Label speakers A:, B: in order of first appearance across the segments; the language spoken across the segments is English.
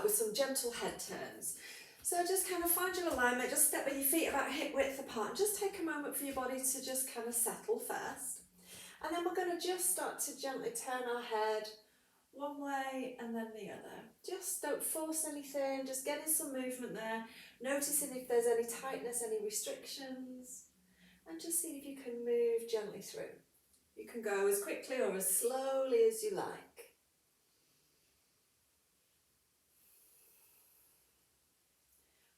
A: with some gentle head turns. So just kind of find your alignment, just step with your feet about hip width apart, just take a moment for your body to just kind of settle first. And then we're going to just start to gently turn our head one way and then the other. Just don't force anything, just getting some movement there, noticing if there's any tightness, any restrictions, and just see if you can move gently through. You can go as quickly or as slowly as you like.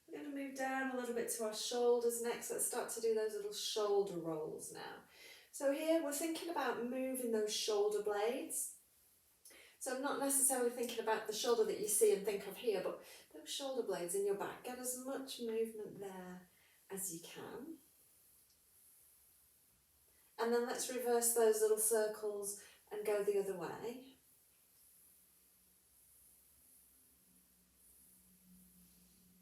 A: We're going to move down a little bit to our shoulders next. Let's start to do those little shoulder rolls now. So here we're thinking about moving those shoulder blades. So I'm not necessarily thinking about the shoulder that you see and think of here, but those shoulder blades in your back. Get as much movement there as you can. And then let's reverse those little circles and go the other way.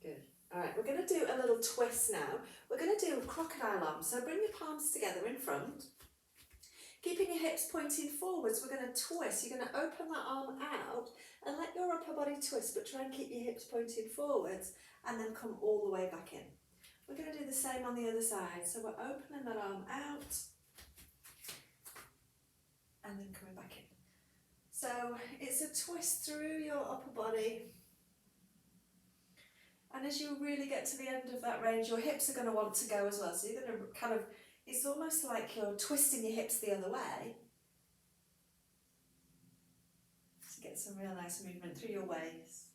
A: Good. All right, we're going to do a little twist now. We're going to do crocodile arms. So bring your palms together in front. Keeping your hips pointing forwards, we're going to twist. You're going to open that arm out and let your upper body twist, but try and keep your hips pointing forwards and then come all the way back in. We're going to do the same on the other side. So we're opening that arm out and then coming back in. So it's a twist through your upper body. And as you really get to the end of that range, your hips are going to want to go as well. So you're going to kind of, it's almost like you're twisting your hips the other way. To get some real nice movement through your waist.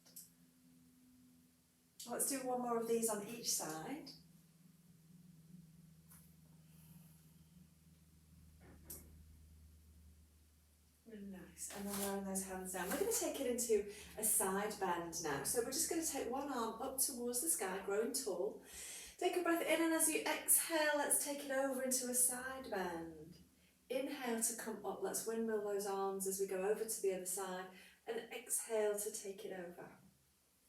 A: Let's do one more of these on each side. Really nice. And then lowering those hands down. We're going to take it into a side bend now. So we're just going to take one arm up towards the sky, growing tall. Take a breath in, and as you exhale, let's take it over into a side bend. Inhale to come up. Let's windmill those arms as we go over to the other side, and exhale to take it over.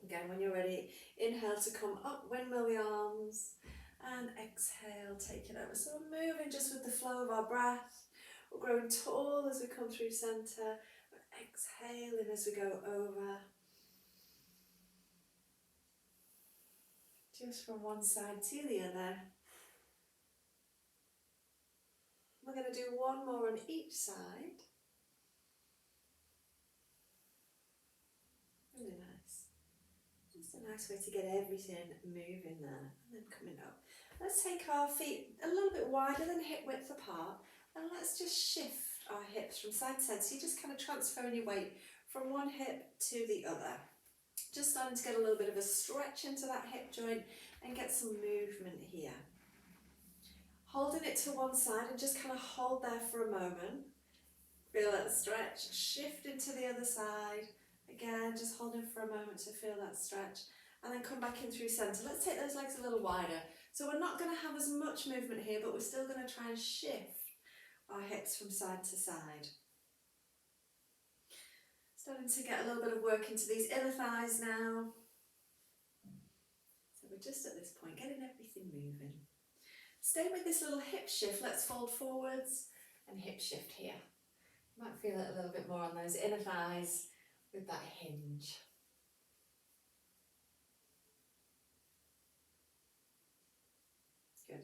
A: Again, when you're ready, inhale to come up, windmill the arms, and exhale, take it over. So we're moving just with the flow of our breath. We're growing tall as we come through centre. We're exhaling as we go over. Just from one side to the other. We're going to do one more on each side. Really nice. Just a nice way to get everything moving there. And then coming up. Let's take our feet a little bit wider than hip width apart. And let's just shift our hips from side to side. So you're just kind of transferring your weight from one hip to the other. Just starting to get a little bit of a stretch into that hip joint and get some movement here. Holding it to one side and just kind of hold there for a moment. Feel that stretch. Shift into the other side. Again, just holding for a moment to feel that stretch. And then come back in through centre. Let's take those legs a little wider. So we're not going to have as much movement here, but we're still going to try and shift our hips from side to side. Starting to get a little bit of work into these inner thighs now. So we're just at this point, getting everything moving. Stay with this little hip shift. Let's fold forwards and hip shift here. You might feel it a little bit more on those inner thighs with that hinge. Good.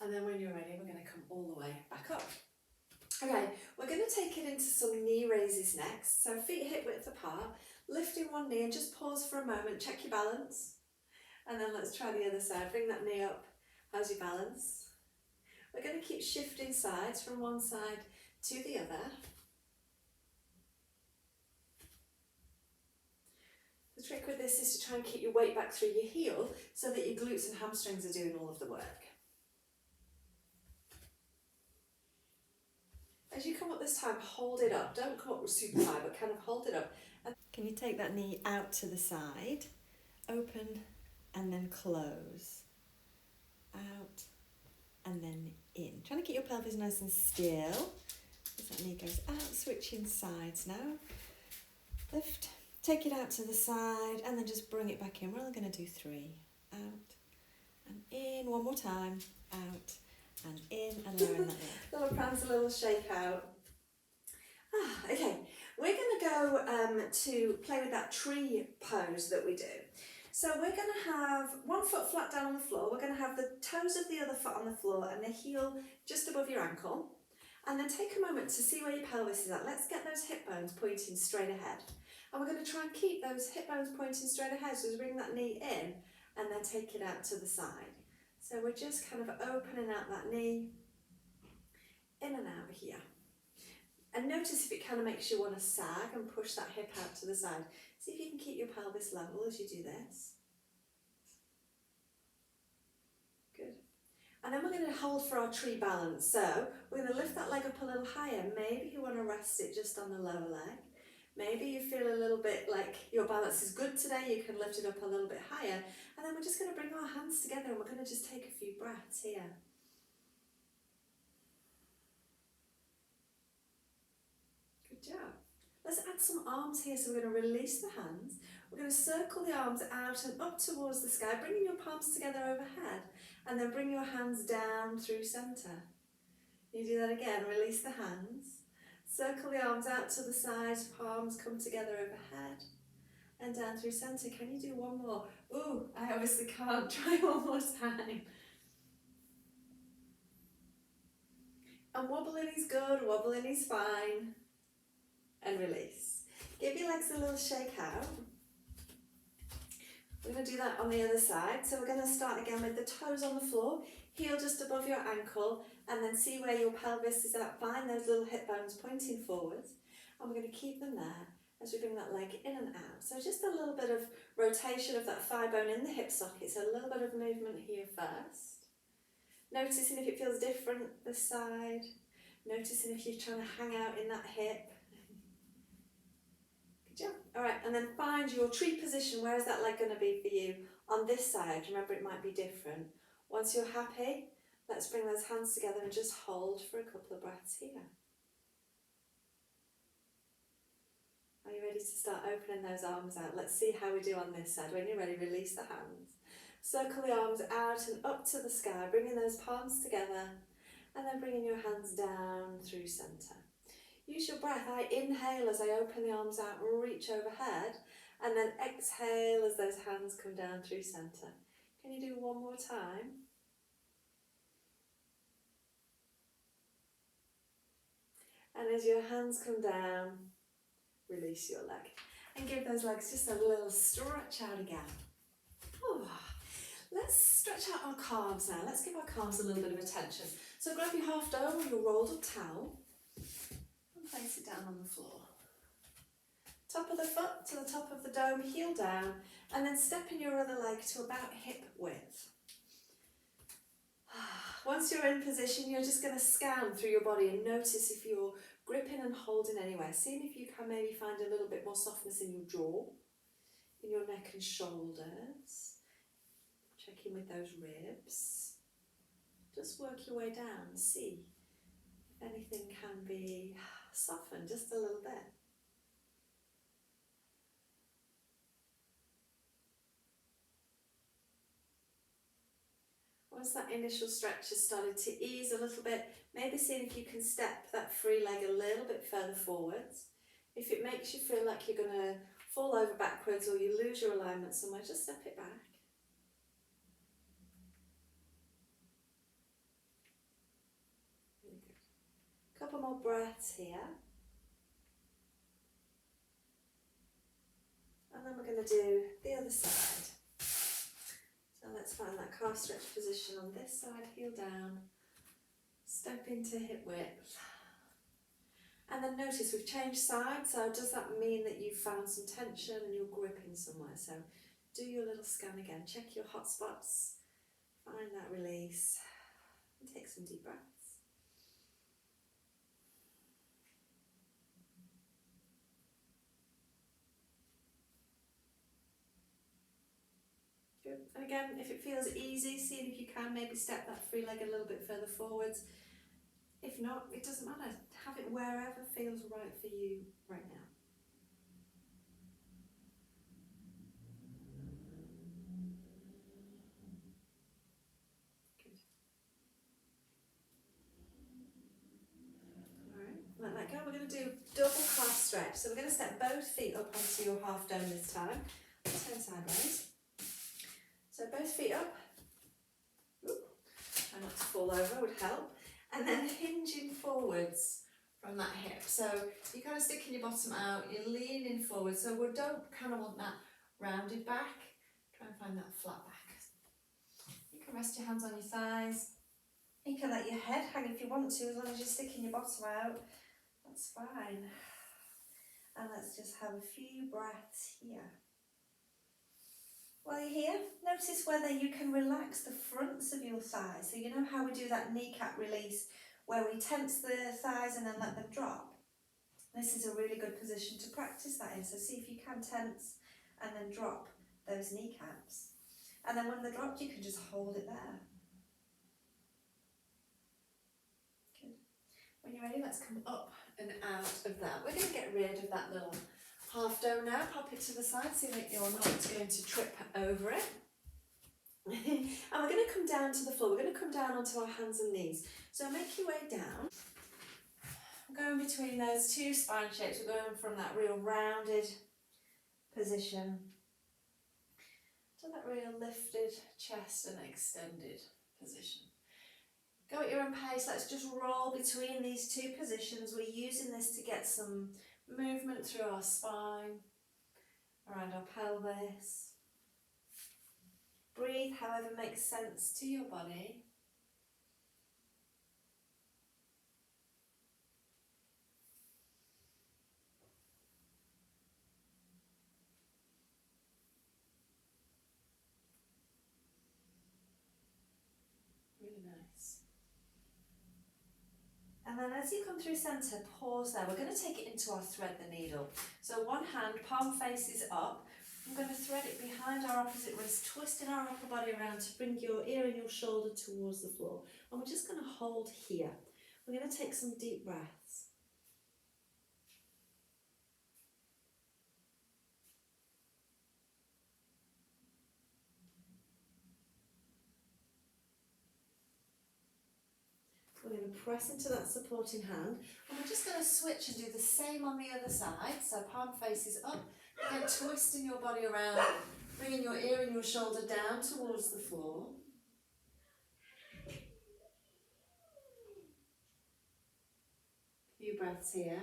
A: And then when you're ready, we're going to come all the way back up. Okay, we're going to take it into some knee raises next. So feet hip width apart, lifting one knee and just pause for a moment, check your balance. And then let's try the other side. Bring that knee up. How's your balance? We're going to keep shifting sides from one side to the other. The trick with this is to try and keep your weight back through your heel so that your glutes and hamstrings are doing all of the work. As you come up this time, hold it up. Don't come up super high, but kind of hold it up. And can you take that knee out to the side, open, and then close. Out, and then in. Trying to keep your pelvis nice and still. As that knee goes out, switching sides now. Lift, take it out to the side, and then just bring it back in. We're only going to do 3. Out, and in. One more time. Out, and in, and lowering that leg. Little prance, a little shake out. Okay, We're going to go to play with that tree pose that we do. So we're going to have one foot flat down on the floor. We're going to have the toes of the other foot on the floor and the heel just above your ankle. And then take a moment to see where your pelvis is at. Let's get those hip bones pointing straight ahead. And we're going to try and keep those hip bones pointing straight ahead. So bring that knee in and then take it out to the side. So we're just kind of opening out that knee, in and out here. And notice if it kind of makes you want to sag and push that hip out to the side. See if you can keep your pelvis level as you do this. Good. And then we're going to hold for our tree balance. So we're going to lift that leg up a little higher. Maybe you want to rest it just on the lower leg. Maybe you feel a little bit like your balance is good today. You can lift it up a little bit higher. And then we're just going to bring our hands together and we're going to just take a few breaths here. Good job. Let's add some arms here. So we're going to release the hands. We're going to circle the arms out and up towards the sky, bringing your palms together overhead, and then bring your hands down through centre. You do that again, release the hands, circle the arms out to the side, palms come together overhead, and down through centre. Can you do one more? Ooh, I obviously can't. Try one more time. And wobbling is good, wobbling is fine. And release. Give your legs a little shake out. We're going to do that on the other side. So we're going to start again with the toes on the floor, heel just above your ankle, and then see where your pelvis is at. Find those little hip bones pointing forwards, and we're going to keep them there as we bring that leg in and out. So just a little bit of rotation of that thigh bone in the hip socket, so a little bit of movement here first. Noticing if it feels different this side, noticing if you're trying to hang out in that hip. Alright, and then find your tree position. Where is that leg going to be for you on this side? Remember, it might be different. Once you're happy, let's bring those hands together and just hold for a couple of breaths here. Are you ready to start opening those arms out? Let's see how we do on this side. When you're ready, release the hands. Circle the arms out and up to the sky, bringing those palms together, and then bringing your hands down through centre. Use your breath. I inhale as I open the arms out and reach overhead, and then exhale as those hands come down through centre. Can you do one more time? And as your hands come down, release your leg. And give those legs just a little stretch out again. Ooh. Let's stretch out our calves now. Let's give our calves a little bit of attention. So grab your half dome or your rolled up towel. Place it down on the floor. Top of the foot to the top of the dome, heel down, and then step in your other leg to about hip width. Once you're in position, you're just going to scan through your body and notice if you're gripping and holding anywhere. Seeing if you can maybe find a little bit more softness in your jaw, in your neck and shoulders. Check in with those ribs. Just work your way down, see if anything can be softened just a little bit. Once that initial stretch has started to ease a little bit, maybe seeing if you can step that free leg a little bit further forwards. If it makes you feel like you're going to fall over backwards or you lose your alignment somewhere, just step it back. Really good. Couple more breaths here. And then we're going to do the other side. So let's find that calf stretch position on this side, heel down, step into hip width. And then notice we've changed sides, so does that mean that you've found some tension and you're gripping somewhere? So do your little scan again, check your hot spots, find that release, and take some deep breaths. Good. And again, if it feels easy, see if you can maybe step that free leg a little bit further forwards. If not, it doesn't matter. Have it wherever feels right for you right now. Good. Alright, let that go. We're going to do double calf stretch. So So we're going to step both feet up onto your half dome this time. Turn sideways. So both feet up. Try not to fall over, would help. And then hinging forwards from that hip. So you're kind of sticking your bottom out, you're leaning forward. So we don't kind of want that rounded back. Try and find that flat back. You can rest your hands on your thighs. You can let your head hang if you want to, as long as you're sticking your bottom out. That's fine. And let's just have a few breaths here. While you're here, notice whether you can relax the fronts of your thighs. So you know how we do that kneecap release where we tense the thighs and then let them drop? This is a really good position to practice that in. So see if you can tense and then drop those kneecaps. And then when they're dropped, you can just hold it there. Good. When you're ready, let's come up and out of that. We're going to get rid of that little half dome now. Pop it to the side so that you're not going to trip over it. And we're going to come down to the floor. We're going to come down onto our hands and knees. So make your way down. We're going between those two spine shapes. We're going from that real rounded position to that real lifted chest and extended position. Go at your own pace. Let's just roll between these two positions. We're using this to get some movement through our spine, around our pelvis. Breathe however makes sense to your body. Really nice. And then as you come through centre, pause there. We're going to take it into our thread the needle. So one hand, palm faces up. I'm going to thread it behind our opposite wrist, twisting our upper body around to bring your ear and your shoulder towards the floor. And we're just going to hold here. We're going to take some deep breaths. We're going to press into that supporting hand, and we're just going to switch and do the same on the other side. So palm faces up, again twisting your body around, bringing your ear and your shoulder down towards the floor. Few breaths here.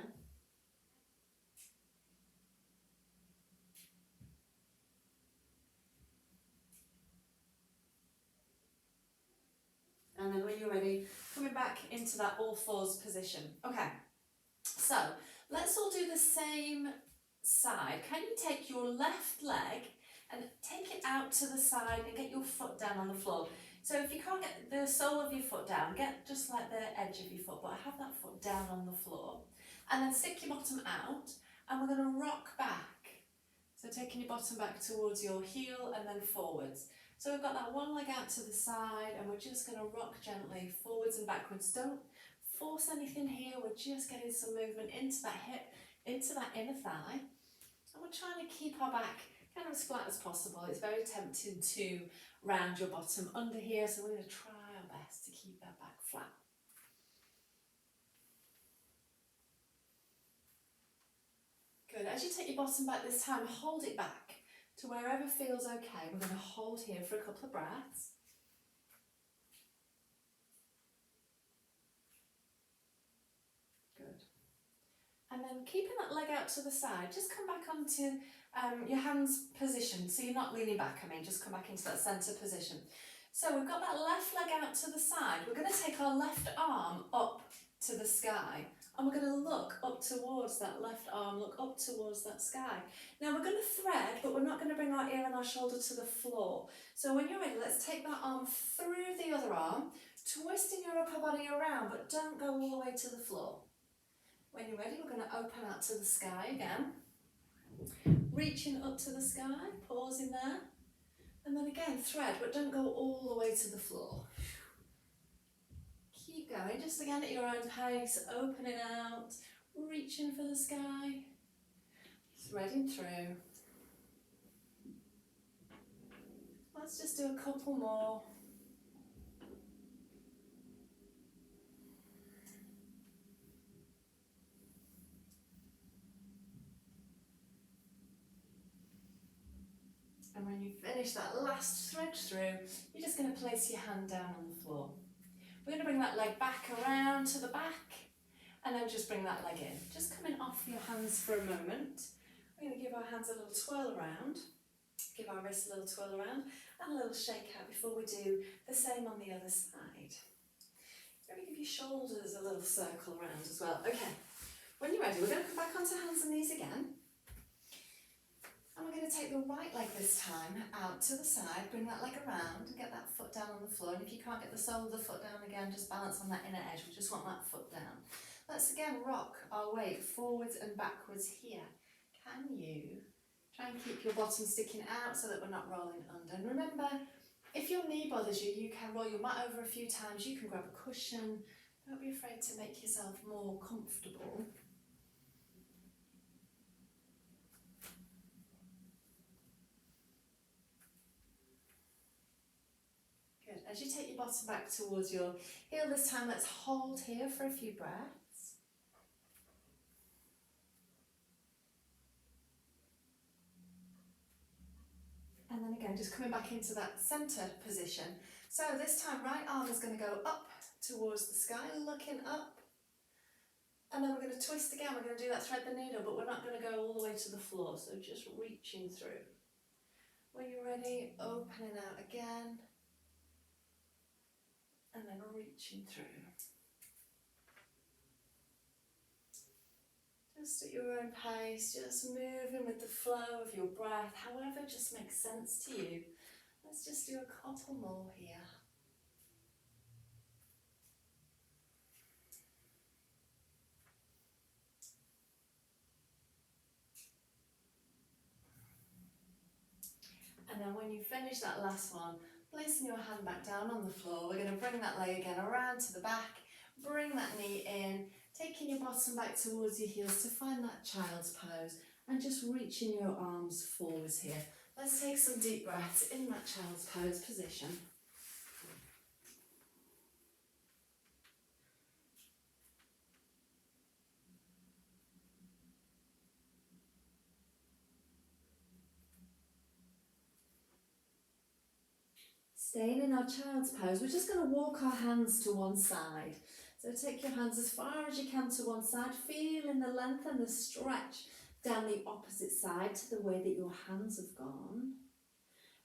A: And then when you're ready, coming back into that all fours position. Okay, so let's all do the same side. Can you take your left leg and take it out to the side and get your foot down on the floor? So if you can't get the sole of your foot down, get just like the edge of your foot, but have that foot down on the floor. And then stick your bottom out, and we're going to rock back. So taking your bottom back towards your heel and then forwards. So we've got that one leg out to the side, and we're just going to rock gently forwards and backwards. Don't force anything here. We're just getting some movement into that hip, into that inner thigh. And we're trying to keep our back kind of as flat as possible. It's very tempting to round your bottom under here, so we're going to try our best to keep that back flat. Good. As you take your bottom back this time, hold it back to wherever feels okay. We're going to hold here for a couple of breaths. Good. And then keeping that leg out to the side, just come back onto your hands position. So you're not leaning back, just come back into that centre position. So we've got that left leg out to the side. We're going to take our left arm up to the sky. And we're going to look up towards that left arm, look up towards that sky. Now we're going to thread, but we're not going to bring our ear and our shoulder to the floor. So when you're ready, let's take that arm through the other arm, twisting your upper body around, but don't go all the way to the floor. When you're ready, we're going to open out to the sky again. Reaching up to the sky, pausing there. And then again, thread, but don't go all the way to the floor. Keep going, just again at your own pace, opening out, reaching for the sky, threading through. Let's just do a couple more.
B: And when you finish that last stretch through, you're just going to place your hand down on the floor. We're going to bring that leg back around to the back, and then just bring that leg in. Just coming off your hands for a moment. We're going to give our hands a little twirl around, give our wrists a little twirl around, and a little shake out before we do the same on the other side. Maybe give your shoulders a little circle around as well. Okay, when you're ready, we're going to come back onto hands and knees again. And we're going to take the right leg this time out to the side, bring that leg around and get that foot down on the floor. And if you can't get the sole of the foot down again, just balance on that inner edge. We just want that foot down. Let's again rock our weight forwards and backwards here. Can you try and keep your bottom sticking out so that we're not rolling under? And remember, if your knee bothers you, you can roll your mat over a few times. You can grab a cushion. Don't be afraid to make yourself more comfortable. Good. As you take your bottom back towards your heel this time, let's hold here for a few breaths. And then again, just coming back into that centre position. So this time, right arm is going to go up towards the sky, looking up. And then we're going to twist again. We're going to do that thread the needle, but we're not going to go all the way to the floor. So just reaching through. When you're ready, opening out again. And then reaching through. Just at your own pace, just moving with the flow of your breath, however just makes sense to you. Let's just do a couple more here. And then when you finish that last one, placing your hand back down on the floor, we're going to bring that leg again around to the back, bring that knee in, taking your bottom back towards your heels to find that child's pose and just reaching your arms forwards here. Let's take some deep breaths in that child's pose position. Staying in our child's pose, we're just going to walk our hands to one side. So take your hands as far as you can to one side, feeling the length and the stretch down the opposite side to the way that your hands have gone.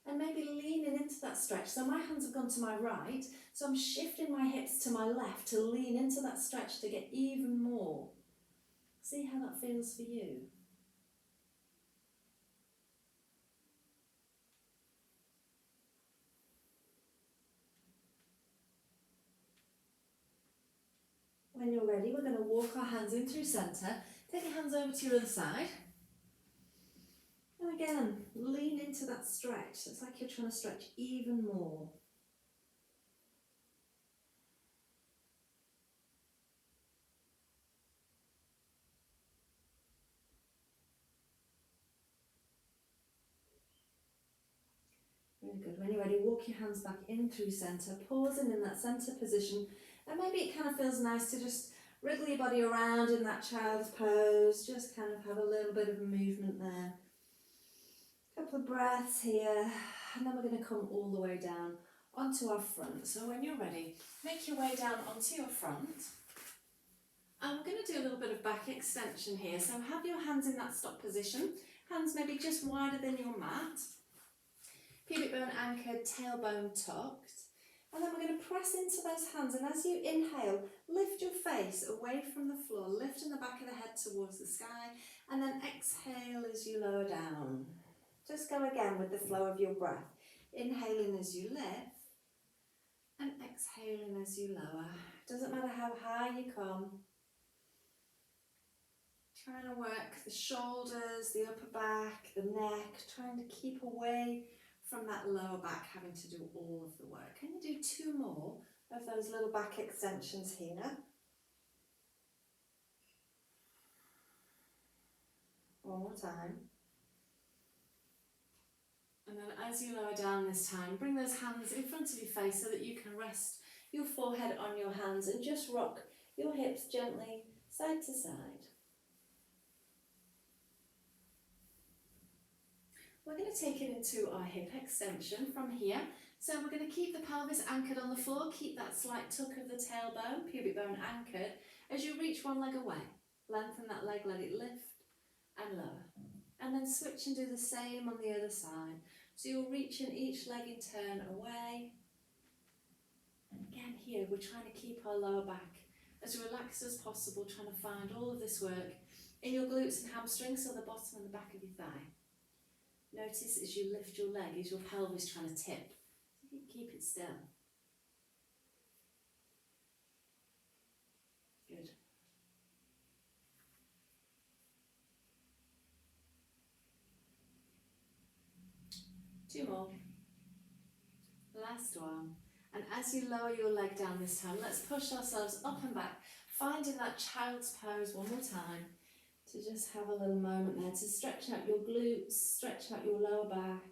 B: And maybe leaning into that stretch. So my hands have gone to my right, so I'm shifting my hips to my left to lean into that stretch to get even more. See how that feels for you. When you're ready, we're going to walk our hands in through centre. Take your hands over to your other side. And again, lean into that stretch. So it's like you're trying to stretch even more. Really good. When you're ready, walk your hands back in through centre, pausing in that centre position. And maybe it kind of feels nice to just wriggle your body around in that child's pose. Just kind of have a little bit of a movement there. Couple of breaths here, and then we're going to come all the way down onto our front. So when you're ready, make your way down onto your front. And we're going to do a little bit of back extension here. So have your hands in that stop position. Hands maybe just wider than your mat. Pubic bone anchored, tailbone tucked. And then we're going to press into those hands. And as you inhale, lift your face away from the floor, lifting the back of the head towards the sky. And then exhale as you lower down. Just go again with the flow of your breath. Inhaling as you lift and exhaling as you lower. Doesn't matter how high you come. Trying to work the shoulders, the upper back, the neck, trying to keep away from that lower back having to do all of the work. Can you do two more of those little back extensions here? One more time. And then as you lower down this time, bring those hands in front of your face so that you can rest your forehead on your hands and just rock your hips gently side to side. we're going to take it into our hip extension from here. So we're going to keep the pelvis anchored on the floor, keep that slight tuck of the tailbone, pubic bone anchored. As you reach one leg away, lengthen that leg, let it lift and lower. And then switch and do the same on the other side. So you'll reach in each leg in turn away. And again here, we're trying to keep our lower back as relaxed as possible, trying to find all of this work in your glutes and hamstrings, so the bottom and the back of your thigh. Notice as you lift your leg, is your pelvis trying to tip. So you can keep it still. Good. Two more. Last one. And as you lower your leg down this time, let's push ourselves up and back, finding that child's pose one more time, to just have a little moment there, to stretch out your glutes, stretch out your lower back,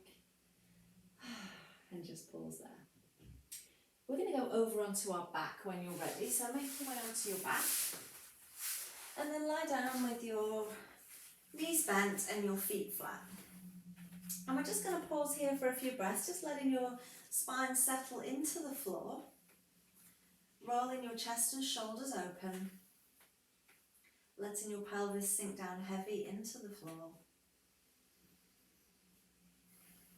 B: and just pause there. We're going to go over onto our back when you're ready, so make your way onto your back.
A: And then lie down with your knees bent and your feet flat. And we're just going to pause here for a few breaths, just letting your spine settle into the floor, rolling your chest and shoulders open, letting your pelvis sink down heavy into the floor,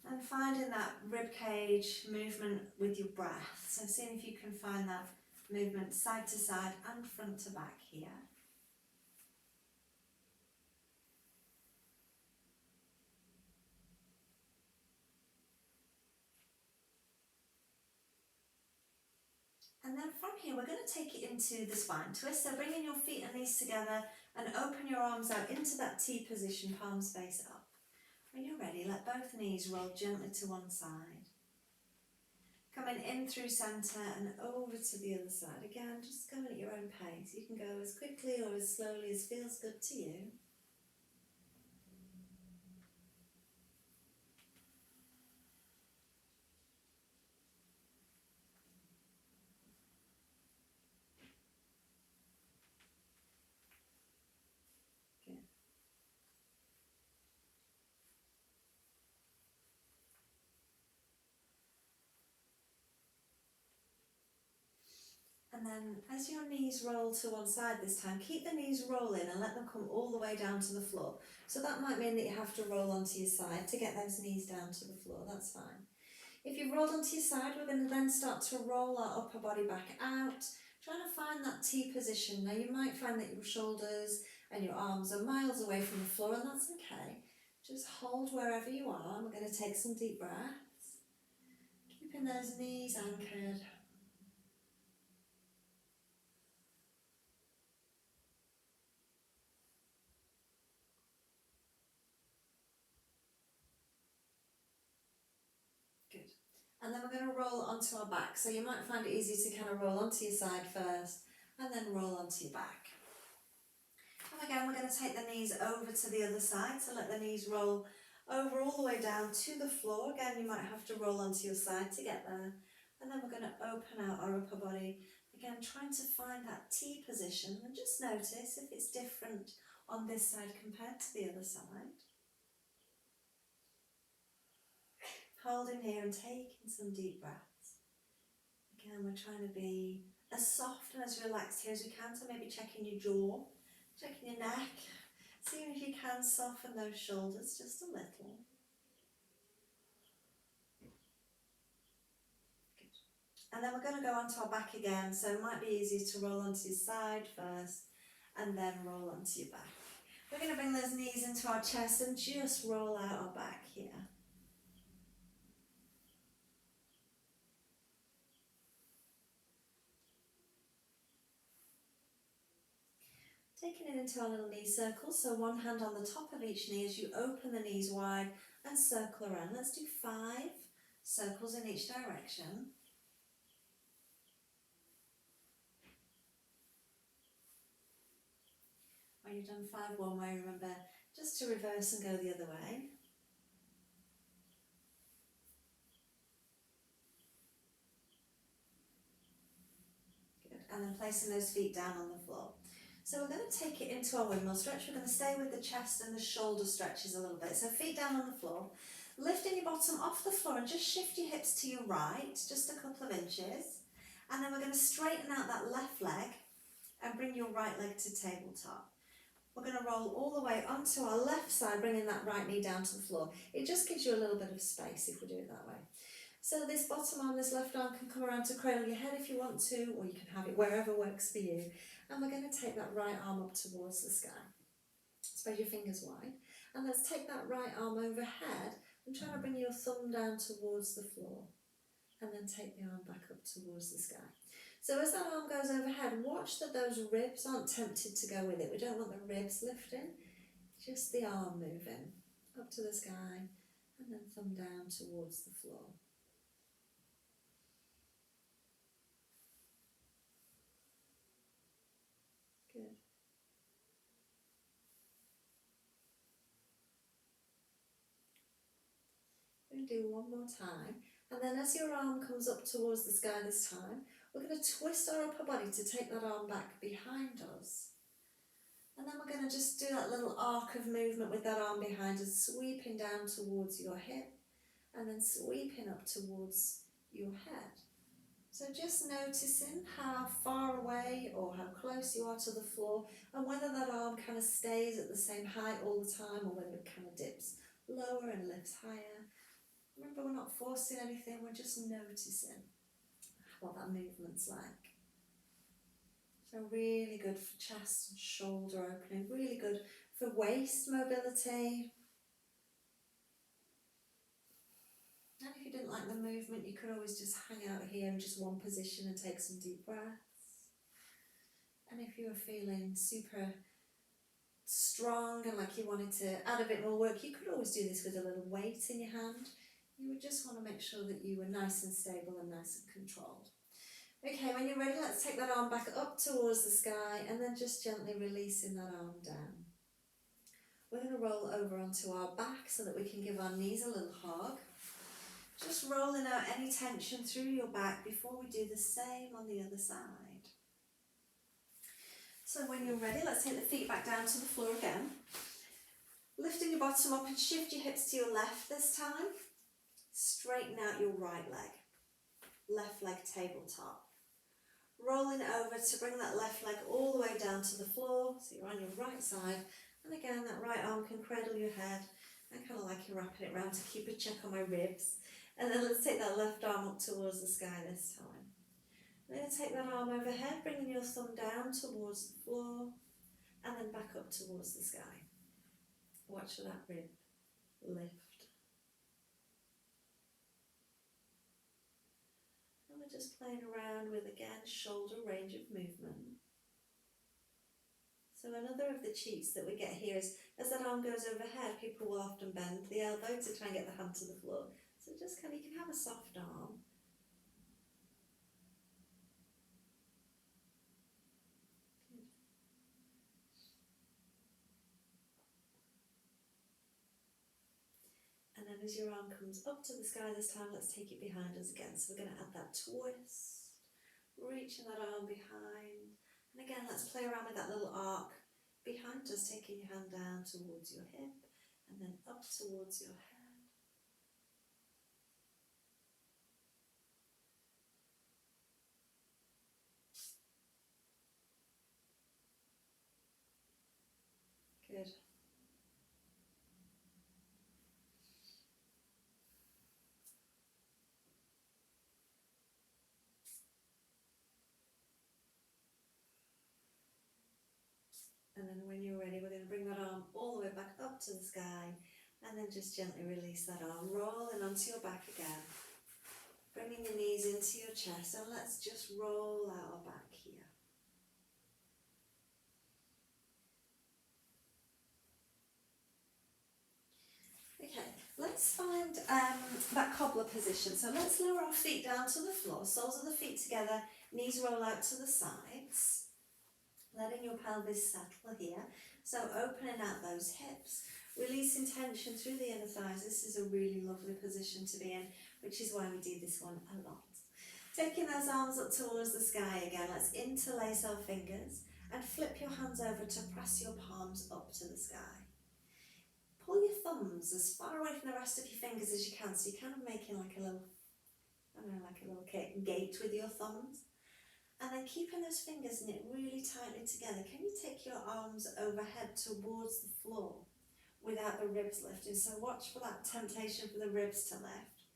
A: and finding that rib cage movement with your breath. So seeing if you can find that movement side to side and front to back here. And then from here, we're going to take it into the spine twist. So bringing your feet and knees together and open your arms out into that T position, palms face up. When you're ready, let both knees roll gently to one side. Coming in through centre and over to the other side. Again, just going at your own pace. You can go as quickly or as slowly as feels good to you. And then as your knees roll to one side this time, keep the knees rolling and let them come all the way down to the floor. So that might mean that you have to roll onto your side to get those knees down to the floor, that's fine. If you've rolled onto your side, we're going to then start to roll our upper body back out, trying to find that T position. Now you might find that your shoulders and your arms are miles away from the floor, and that's okay. Just hold wherever you are, and we're going to take some deep breaths, keeping those knees anchored. And then we're going to roll onto our back. So you might find it easy to kind of roll onto your side first and then roll onto your back. And again, we're going to take the knees over to the other side. So let the knees roll over all the way down to the floor. Again, you might have to roll onto your side to get there. And then we're going to open out our upper body. Again, trying to find that T position. And just notice if it's different on this side compared to the other side. Holding here and taking some deep breaths. Again, we're trying to be as soft and as relaxed here as we can, so maybe checking your jaw, checking your neck, seeing if you can soften those shoulders just a little. Good. And then we're going to go onto our back again, so it might be easier to roll onto your side first and then roll onto your back. We're going to bring those knees into our chest and just roll out our back here. Taking it into our little knee circle, so one hand on the top of each knee as you open the knees wide and circle around. Let's do 5 circles in each direction. When you've done 5 one way, remember just to reverse and go the other way. Good. And then placing those feet down on the floor. So we're going to take it into our windmill stretch. We're going to stay with the chest and the shoulder stretches a little bit. So feet down on the floor, Lifting your bottom off the floor and just shift your hips to your right, just a couple of inches. And then we're going to straighten out that left leg and bring your right leg to tabletop. We're going to roll all the way onto our left side, bringing that right knee down to the floor. It just gives you a little bit of space if we do it that way. So this bottom arm, this left arm can come around to cradle your head if you want to, or you can have it wherever works for you. And we're going to take that right arm up towards the sky. Spread your fingers wide. And let's take that right arm overhead and try to bring your thumb down towards the floor. And then take the arm back up towards the sky. So as that arm goes overhead, watch that those ribs aren't tempted to go with it. We don't want the ribs lifting, just the arm moving up to the sky and then thumb down towards the floor. Good. We're going to do one more time. And then as your arm comes up towards the sky this time, we're going to twist our upper body to take that arm back behind us. And then we're going to just do that little arc of movement with that arm behind us, sweeping down towards your hip and then sweeping up towards your head. So just noticing how far away or how close you are to the floor and whether that arm kind of stays at the same height all the time or whether it kind of dips lower and lifts higher. Remember, we're not forcing anything, we're just noticing what that movement's like. So really good for chest and shoulder opening, really good for waist mobility. And if you didn't like the movement, you could always just hang out here in just one position and take some deep breaths. And if you were feeling super strong and like you wanted to add a bit more work, you could always do this with a little weight in your hand. You would just want to make sure that you were nice and stable and nice and controlled. Okay, when you're ready, let's take that arm back up towards the sky and then just gently releasing that arm down. We're going to roll over onto our back so that we can give our knees a little hug. Just rolling out any tension through your back before we do the same on the other side. So when you're ready, let's take the feet back down to the floor again. Lifting your bottom up and shift your hips to your left this time. Straighten out your right leg. Left leg tabletop. Rolling over to bring that left leg all the way down to the floor, so you're on your right side. And again, that right arm can cradle your head. I kind of like you wrapping it around to keep a check on my ribs. And then let's take that left arm up towards the sky this time. And then take that arm overhead, bringing your thumb down towards the floor, and then back up towards the sky. Watch for that rib lift. And we're just playing around with, again, shoulder range of movement. So another of the cheats that we get here is, as that arm goes overhead, people will often bend the elbow to try and get the hand to the floor. So just kind of, you can have a soft arm. Good. And then as your arm comes up to the sky this time, let's take it behind us again. So we're going to add that twist, reaching that arm behind. And again, let's play around with that little arc behind us, taking your hand down towards your hip and then up towards your head. Good. And then when you're ready, we're going to bring that arm all the way back up to the sky and then just gently release that arm, rolling onto your back again. Bringing your knees into your chest and let's just roll out our back here. Okay, let's find that cobbler position. So let's lower our feet down to the floor, soles of the feet together, knees roll out to the sides. Letting your pelvis settle here. So opening out those hips, releasing tension through the inner thighs. This is a really lovely position to be in, which is why we do this one a lot. Taking those arms up towards the sky again, let's interlace our fingers and flip your hands over to press your palms up to the sky. Pull your thumbs as far away from the rest of your fingers as you can, so you're kind of making like a little, I don't know, like a little gate with your thumbs. And then keeping those fingers knit really tightly together, can you take your arms overhead towards the floor without the ribs lifting? So watch for that temptation for the ribs to lift.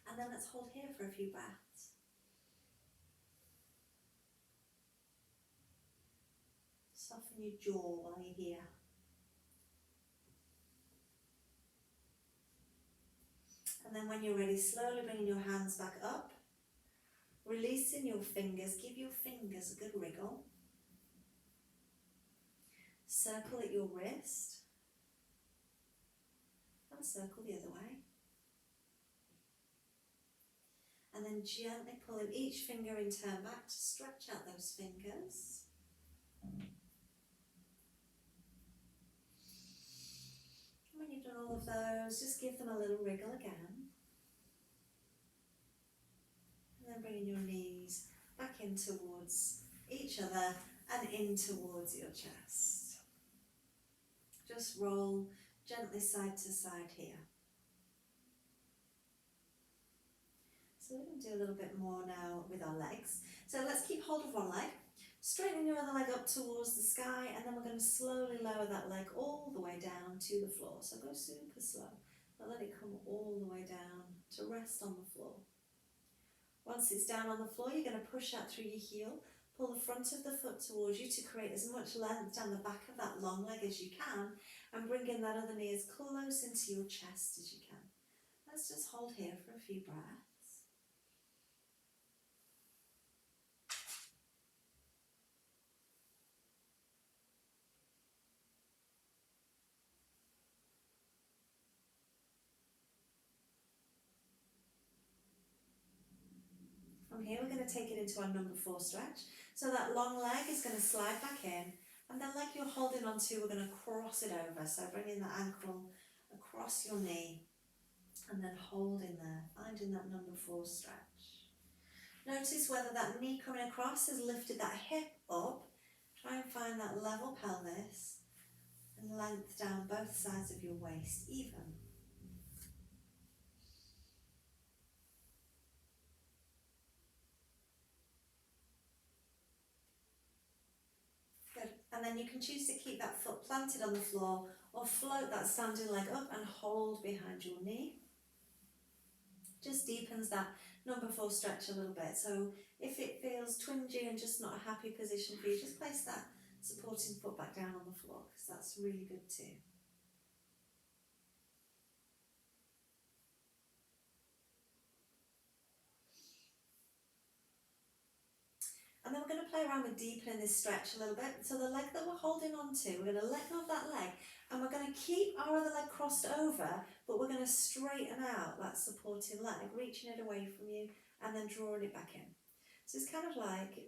A: And then let's hold here for a few breaths. Soften your jaw while you're here. And then when you're ready, slowly bringing your hands back up, releasing your fingers, give your fingers a good wriggle. Circle at your wrist, and circle the other way. And then gently pulling each finger in turn back to stretch out those fingers. When you've done all of those, just give them a little wriggle again. And then bringing your knees back in towards each other and in towards your chest. Just roll gently side to side here. So we're going to do a little bit more now with our legs. So let's keep hold of one leg. Straighten your other leg up towards the sky, and then we're going to slowly lower that leg all the way down to the floor. So go super slow, but let it come all the way down to rest on the floor. Once it's down on the floor, you're going to push out through your heel, pull the front of the foot towards you to create as much length down the back of that long leg as you can, and bring in that other knee as close into your chest as you can. Let's just hold here for a few breaths. From here, we're going to take it into our number 4 stretch. So that long leg is going to slide back in, and the leg you're holding on to, we're going to cross it over. So bringing the ankle across your knee, and then hold in there, finding that number 4 stretch. Notice whether that knee coming across has lifted that hip up. Try and find that level pelvis, and length down both sides of your waist, even. Good. And then you can choose to keep that foot planted on the floor or float that standing leg up and hold behind your knee. Just deepens that number 4 stretch a little bit. So if it feels twingy and just not a happy position for you, just place that supporting foot back down on the floor, because that's really good too. And then we're going to play around with deepening this stretch a little bit. So the leg that we're holding on to, we're going to let go of that leg, and we're going to keep our other leg crossed over, but we're going to straighten out that supporting leg, reaching it away from you and then drawing it back in. So it's kind of like,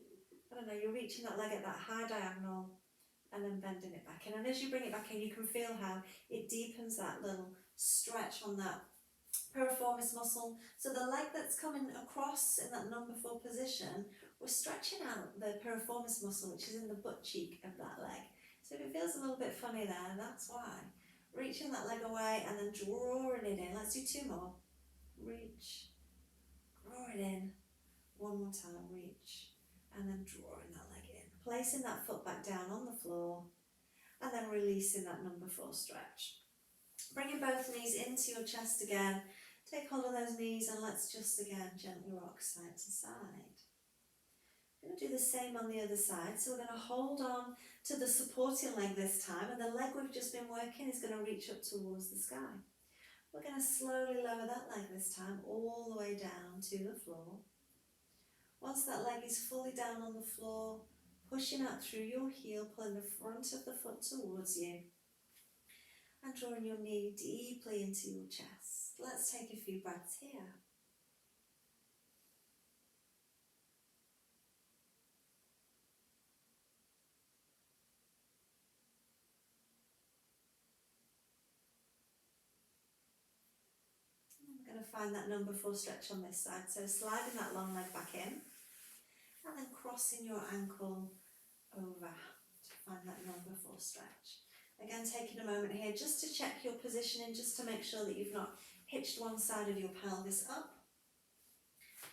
A: I don't know, you're reaching that leg at that high diagonal and then bending it back in. And as you bring it back in, you can feel how it deepens that little stretch on that piriformis muscle. So the leg that's coming across in that number 4 position, we're stretching out the piriformis muscle, which is in the butt cheek of that leg. So if it feels a little bit funny there, that's why. Reaching that leg away and then drawing it in. Let's do 2 more. Reach, draw it in. One more time, reach, and then drawing that leg in. Placing that foot back down on the floor, and then releasing that number 4 stretch. Bringing both knees into your chest again. Take hold of those knees, and let's just again gently rock side to side. We're going to do the same on the other side. So we're going to hold on to the supporting leg this time, and the leg we've just been working is going to reach up towards the sky. We're going to slowly lower that leg this time all the way down to the floor. Once that leg is fully down on the floor, pushing out through your heel, pulling the front of the foot towards you, and drawing your knee deeply into your chest. Let's take a few breaths here. I'm going to find that number 4 stretch on this side. So sliding that long leg back in, and then crossing your ankle over to find that number 4 stretch. Again, taking a moment here just to check your positioning, just to make sure that you've not hitched one side of your pelvis up.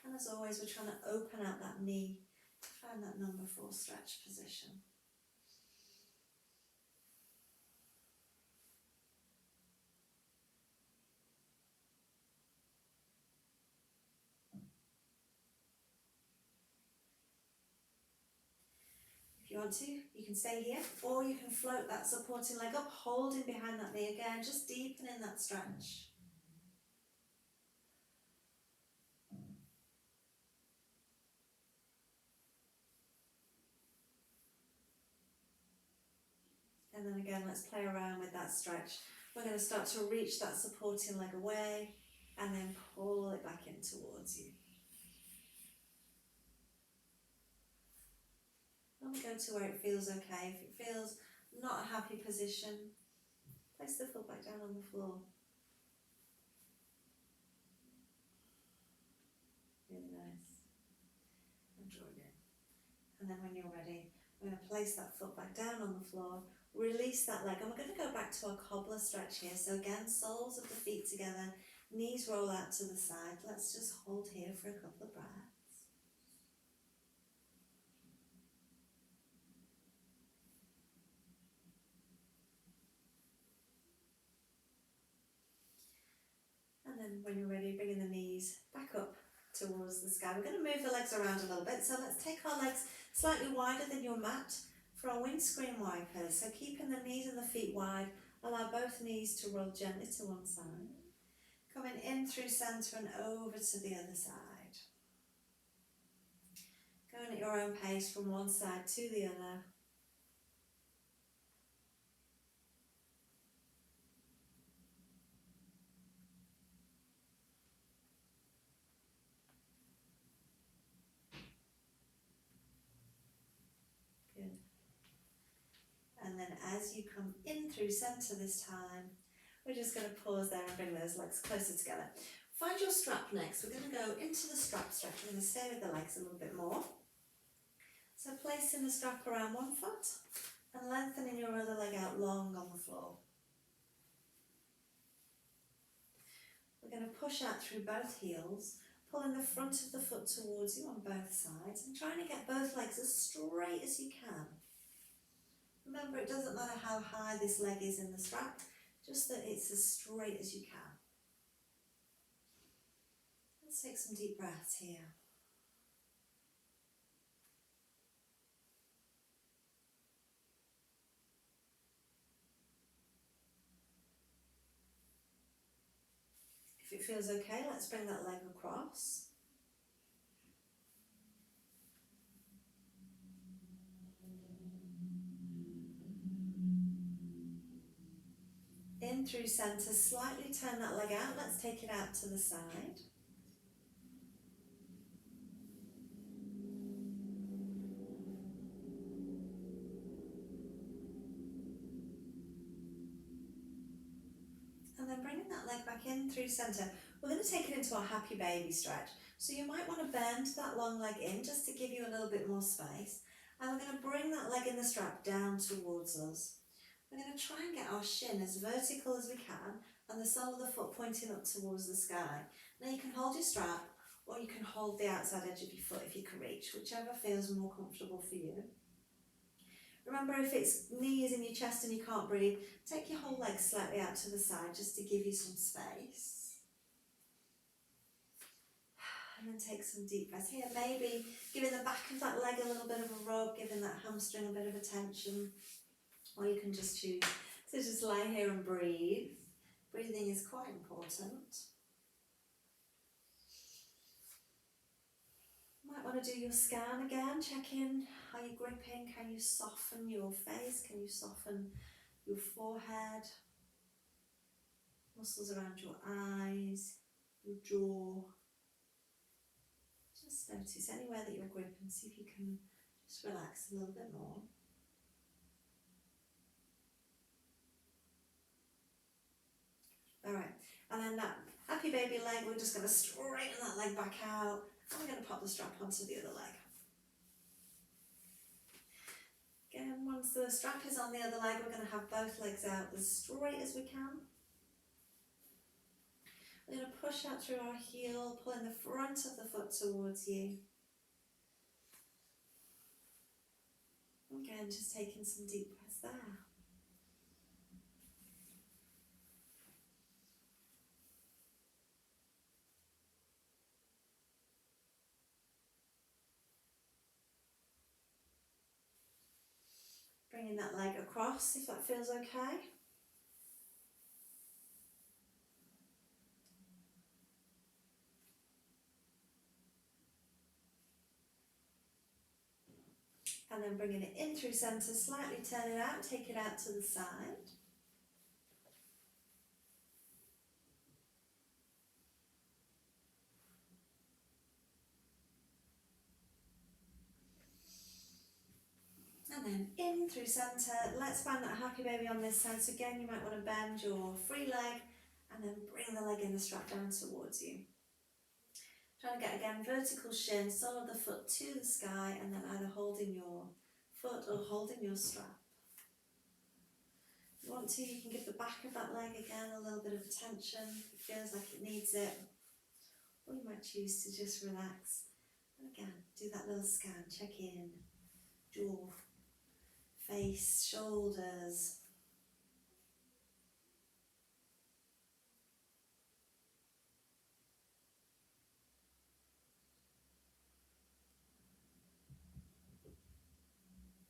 A: And as always, we're trying to open out that knee to find that number 4 stretch position. If you want to, you can stay here, or you can float that supporting leg up, holding behind that knee again, just deepening that stretch. And then again, let's play around with that stretch. We're going to start to reach that supporting leg away and then pull it back in towards you. And we go to where it feels okay. If it feels not a happy position, place the foot back down on the floor. Really nice. And draw it in. And then when you're ready, we're going to place that foot back down on the floor, release that leg, and we're going to go back to our cobbler stretch here. So again, soles of the feet together, knees roll out to the side. Let's just hold here for a couple of breaths. And then when you're ready, bringing the knees back up towards the sky. We're going to move the legs around a little bit. So let's take our legs slightly wider than your mat for our windscreen wipers. So keeping the knees and the feet wide, allow both knees to roll gently to one side. Coming in through centre and over to the other side. Going at your own pace from one side to the other. Good. And then as you come in through centre this time, we're just going to pause there and bring those legs closer together. Find your strap next. We're going to go into the strap stretch. We're going to stay with the legs a little bit more. So placing the strap around one foot and lengthening your other leg out long on the floor. We're going to push out through both heels, pulling the front of the foot towards you on both sides and trying to get both legs as straight as you can. Remember, it doesn't matter how high this leg is in the strap, just that it's as straight as you can. Let's take some deep breaths here. If it feels okay, let's bring that leg across. In through centre, slightly turn that leg out. Let's take it out to the side. And then bringing that leg back in through centre, we're going to take it into our happy baby stretch. So you might want to bend that long leg in just to give you a little bit more space. And we're going to bring that leg in the strap down towards us. We're going to try and get our shin as vertical as we can and the sole of the foot pointing up towards the sky. Now you can hold your strap or you can hold the outside edge of your foot if you can reach, whichever feels more comfortable for you. Remember, if it's knees in your chest and you can't breathe, take your whole leg slightly out to the side just to give you some space. And then take some deep breaths here, maybe giving the back of that leg a little bit of a rub, giving that hamstring a bit of attention. Or you can just choose to just lie here and breathe. Breathing is quite important. Might want to do your scan again, check in, are you gripping, can you soften your face, can you soften your forehead, muscles around your eyes, your jaw. Just notice anywhere that you're gripping, see if you can just relax a little bit more. Alright, and then that happy baby leg, we're just going to straighten that leg back out and we're going to pop the strap onto the other leg. Again, once the strap is on the other leg, we're going to have both legs out as straight as we can. We're going to push out through our heel, pulling the front of the foot towards you. Again, just taking some deep breaths there. Bringing that leg across if that feels okay. And then bringing it in through centre, slightly turn it out, take it out to the side. And then in through centre, let's find that happy baby on this side. So again, you might want to bend your free leg and then bring the leg in the strap down towards you. Trying to get, again, vertical shin, sole of the foot to the sky, and then either holding your foot or holding your strap. If you want to, you can give the back of that leg again a little bit of attention if it feels like it needs it. Or you might choose to just relax. And again, do that little scan, check in, jaw, face, shoulders.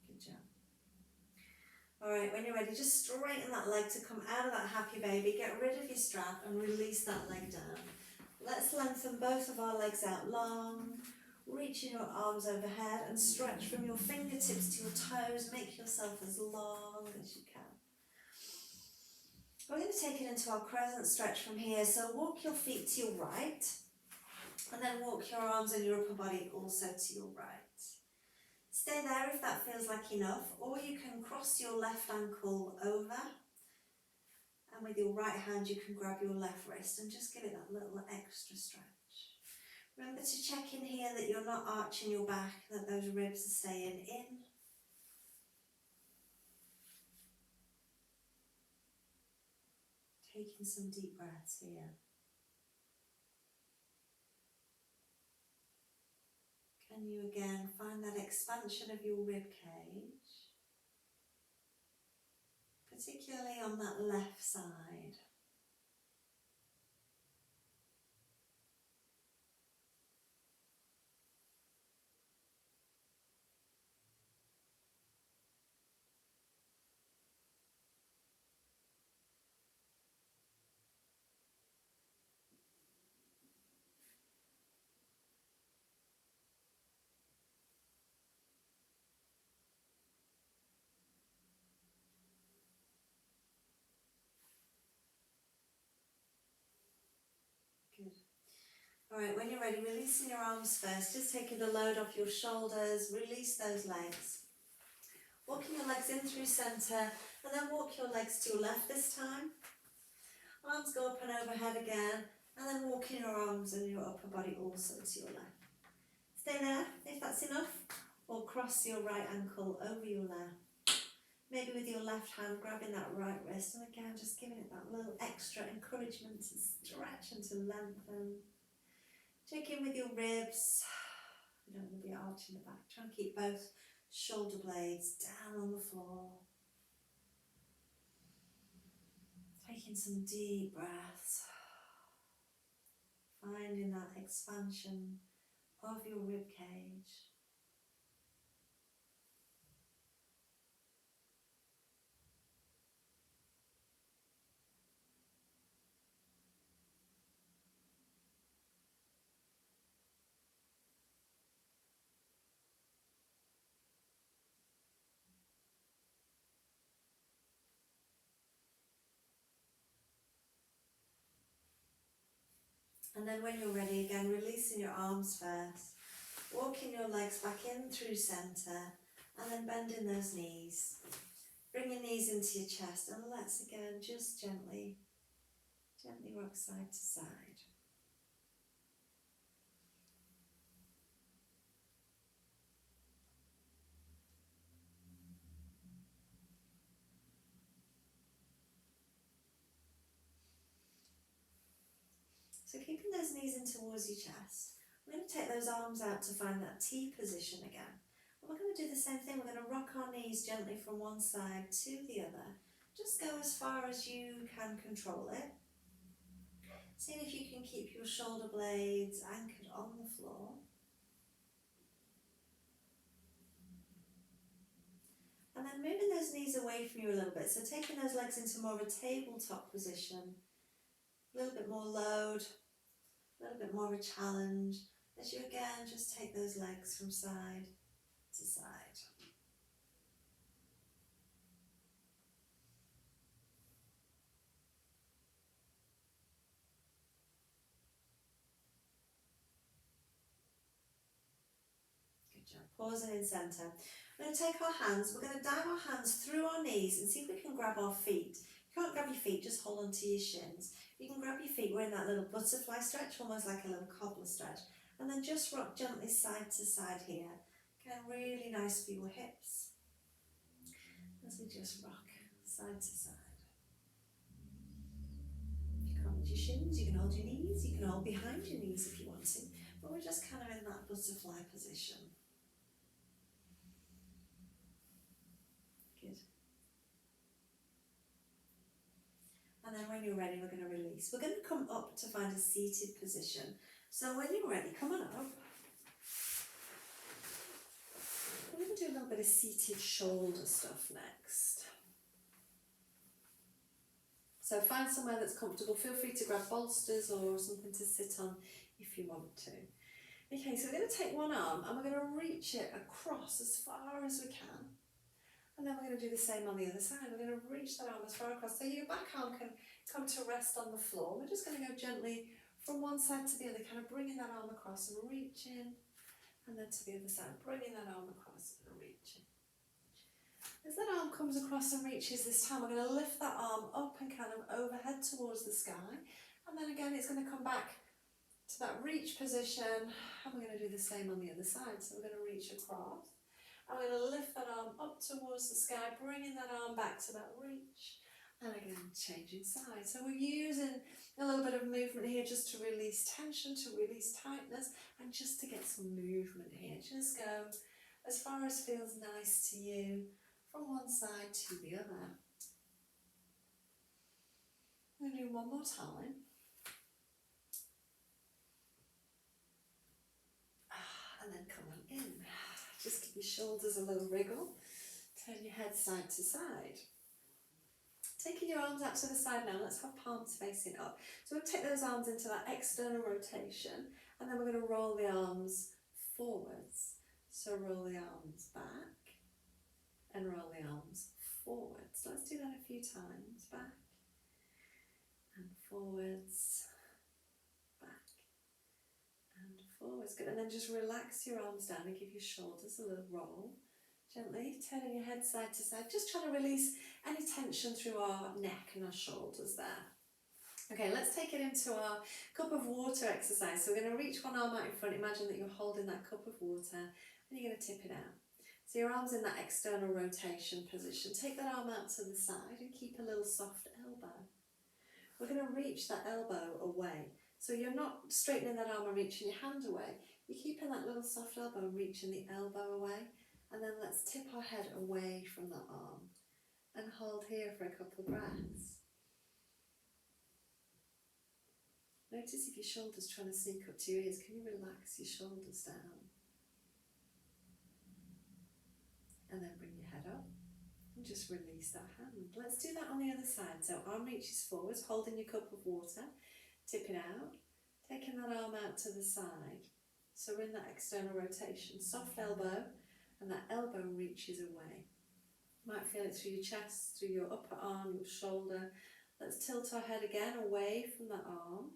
A: Good job. Alright, when you're ready, just straighten that leg to come out of that happy baby. Get rid of your strap and release that leg down. Let's lengthen both of our legs out long. Reaching your arms overhead and stretch from your fingertips to your toes. Make yourself as long as you can. We're going to take it into our crescent stretch from here. So walk your feet to your right and then walk your arms and your upper body also to your right. Stay there if that feels like enough, or you can cross your left ankle over and with your right hand you can grab your left wrist and just give it that little extra stretch. Remember to check in here that you're not arching your back, that those ribs are staying in. Taking some deep breaths here. Can you again find that expansion of your rib cage, particularly on that left side? Good. Alright, when you're ready, releasing your arms first, just taking the load off your shoulders, release those legs. Walking your legs in through centre, and then walk your legs to your left this time. Arms go up and overhead again, and then walking your arms and your upper body also to your left. Stay there if that's enough, or cross your right ankle over your left. Maybe with your left hand grabbing that right wrist, and again just giving it that little extra encouragement to stretch and to lengthen. Check in with your ribs. You don't want to be arching the back. Try and keep both shoulder blades down on the floor. Taking some deep breaths. Finding that expansion of your rib cage. And then when you're ready again, releasing your arms first, walking your legs back in through centre, and then bending those knees. Bring your knees into your chest, and let's again just gently rock side to side. So keeping those knees in towards your chest. We're going to take those arms out to find that T position again. And we're going to do the same thing. We're going to rock our knees gently from one side to the other. Just go as far as you can control it. Seeing if you can keep your shoulder blades anchored on the floor. And then moving those knees away from you a little bit. So taking those legs into more of a tabletop position. A little bit more load, a little bit more of a challenge. As you again just take those legs from side to side. Good job. Pausing in centre. We're going to take our hands, we're going to dive our hands through our knees and see if we can grab our feet. If you can't grab your feet, just hold on to your shins. You can grab your feet, we're in that little butterfly stretch, almost like a little cobbler stretch. And then just rock gently side to side here. Again, really nice for your hips. As we just rock side to side. If you can't hold your shins, you can hold your knees, you can hold behind your knees if you want to. But we're just kind of in that butterfly position. Good. And then when you're ready, we're going to release. We're going to come up to find a seated position. So when you're ready, come on up. We're going to do a little bit of seated shoulder stuff next. So find somewhere that's comfortable. Feel free to grab bolsters or something to sit on if you want to. Okay, so we're going to take one arm and we're going to reach it across as far as we can. And then we're going to do the same on the other side. We're going to reach that arm as far across. So your back arm can come to rest on the floor. We're just going to go gently from one side to the other, kind of bringing that arm across and reaching. And then to the other side, bringing that arm across and reaching. As that arm comes across and reaches this time, we're going to lift that arm up and kind of overhead towards the sky. And then again, it's going to come back to that reach position. And we're going to do the same on the other side. So we're going to reach across. I'm going to lift that arm up towards the sky, bringing that arm back to that reach, and again, changing sides. So we're using a little bit of movement here just to release tension, to release tightness, and just to get some movement here. Just go as far as feels nice to you, from one side to the other. I'm going to do one more time. And then come on in. Just give your shoulders a little wriggle. Turn your head side to side. Taking your arms out to the side now, let's have palms facing up. So we'll take those arms into that external rotation, and then we're going to roll the arms forwards. So roll the arms back, and roll the arms forwards. So let's do that a few times. Back, and forwards, back, and forwards. Good. And then just relax your arms down and give your shoulders a little roll. Gently turning your head side to side, just trying to release any tension through our neck and our shoulders there. Okay, let's take it into our cup of water exercise. So we're going to reach one arm out in front. Imagine that you're holding that cup of water and you're going to tip it out. So your arm's in that external rotation position. Take that arm out to the side and keep a little soft elbow. We're going to reach that elbow away. So you're not straightening that arm and reaching your hand away. You're keeping that little soft elbow and reaching the elbow away. And then let's tip our head away from that arm and hold here for a couple of breaths. Notice if your shoulder's trying to sink up to your ears, can you relax your shoulders down? And then bring your head up and just release that hand. Let's do that on the other side. So arm reaches forwards, holding your cup of water, tip it out, taking that arm out to the side. So we're in that external rotation, soft elbow, and that elbow reaches away. You might feel it through your chest, through your upper arm, your shoulder. Let's tilt our head again away from that arm.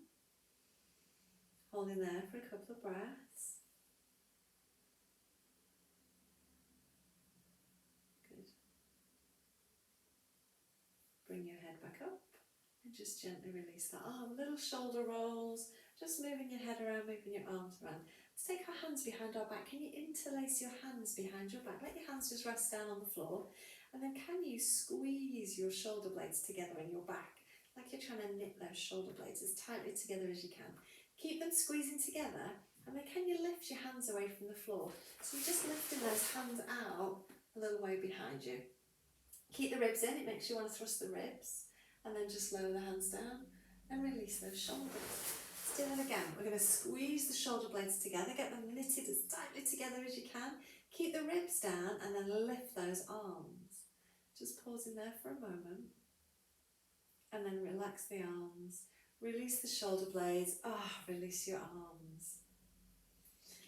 A: Holding there for a couple of breaths. Good. Bring your head back up and just gently release that arm. Little shoulder rolls, just moving your head around, moving your arms around. Let's take our hands behind our back. Can you interlace your hands behind your back? Let your hands just rest down on the floor. And then can you squeeze your shoulder blades together in your back? like you're trying to knit those shoulder blades as tightly together as you can. Keep them squeezing together, and then can you lift your hands away from the floor? So you're just lifting those hands out a little way behind you. Keep the ribs in, it makes you want to thrust the ribs, and then just lower the hands down and release those shoulders. Let's do that again. We're going to squeeze the shoulder blades together, get them knitted as tightly together as you can. Keep the ribs down and then lift those arms. Just pause in there for a moment. And then relax the arms. Release the shoulder blades. Release your arms.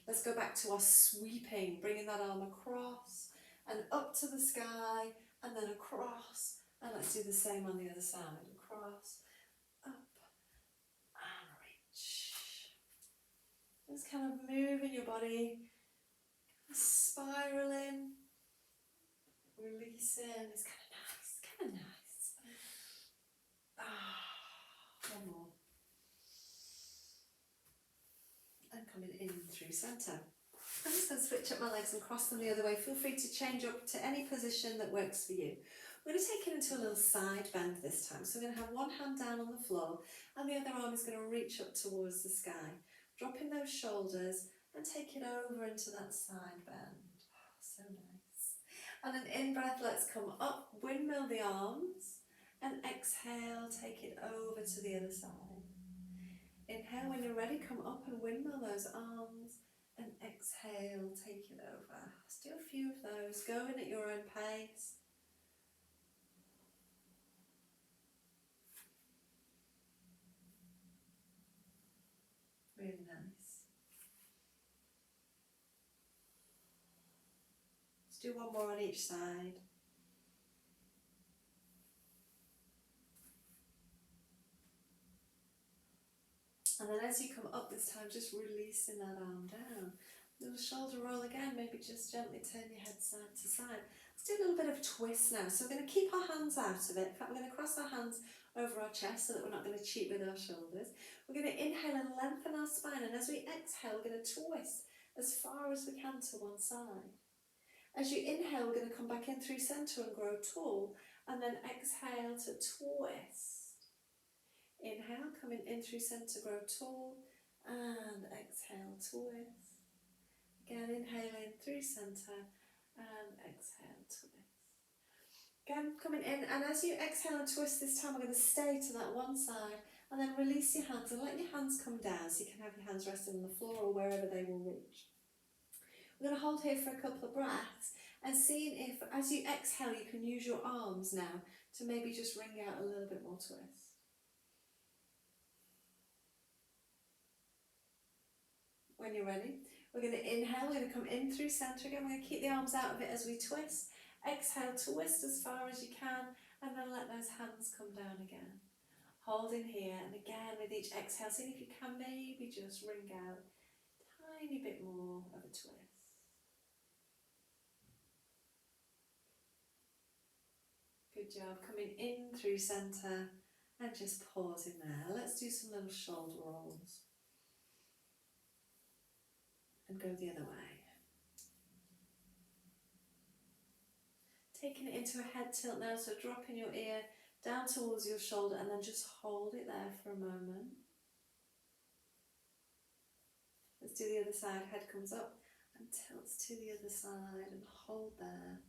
A: Let's go back to our sweeping, bringing that arm across and up to the sky and then across. And let's do the same on the other side. Across, up and reach. Just kind of moving your body, spiraling, releasing. It's kind of nice. One more. And coming in through centre. I'm just going to switch up my legs and cross them the other way. Feel free to change up to any position that works for you. We're going to take it into a little side bend this time. So we're going to have one hand down on the floor and the other arm is going to reach up towards the sky. Dropping those shoulders and take it over into that side bend. So nice. And an in-breath, let's come up, windmill the arms. And exhale, take it over to the other side. Inhale, when you're ready, come up and windmill those arms. And exhale, take it over. Let's do a few of those, going at your own pace. Really nice. Let's do one more on each side. And then as you come up this time, just releasing that arm down. Little shoulder roll again, maybe just gently turn your head side to side. Let's do a little bit of twist now. So we're going to keep our hands out of it. In fact, we're going to cross our hands over our chest so that we're not going to cheat with our shoulders. We're going to inhale and lengthen our spine. And as we exhale, we're going to twist as far as we can to one side. As you inhale, we're going to come back in through centre and grow tall. And then exhale to twist. Inhale, coming in through centre, grow tall, and exhale, twist. Again, inhaling through centre, and exhale, twist. Again, coming in, and as you exhale and twist this time, we're going to stay to that one side, and then release your hands, and let your hands come down, so you can have your hands resting on the floor or wherever they will reach. We're going to hold here for a couple of breaths, and seeing if, as you exhale, you can use your arms now to maybe just wring out a little bit more twist. When you're ready, we're going to inhale, we're going to come in through centre again, we're going to keep the arms out of it as we twist. Exhale, twist as far as you can, and then let those hands come down again. Holding here, and again with each exhale, seeing if you can maybe just wring out a tiny bit more of a twist. Good job, coming in through centre, and just pausing there. Let's do some little shoulder rolls. And go the other way. Taking it into a head tilt now, so dropping your ear down towards your shoulder and then just hold it there for a moment. Let's do the other side, head comes up and tilts to the other side and hold there.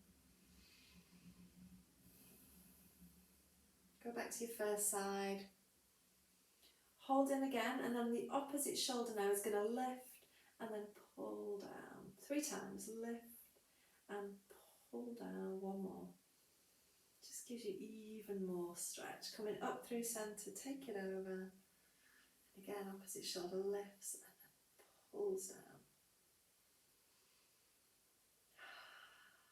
A: Go back to your first side. Hold in again, and then the opposite shoulder now is going to lift and then pull down. 3 times, lift and pull down. One more. Just gives you even more stretch. Coming up through centre, take it over. Again, opposite shoulder lifts and then pulls down.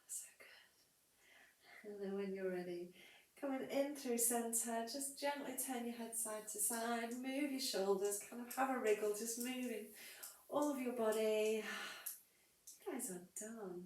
A: So good. And then when you're ready, coming in through centre, just gently turn your head side to side, move your shoulders, kind of have a wriggle, just moving all of your body. You guys are done.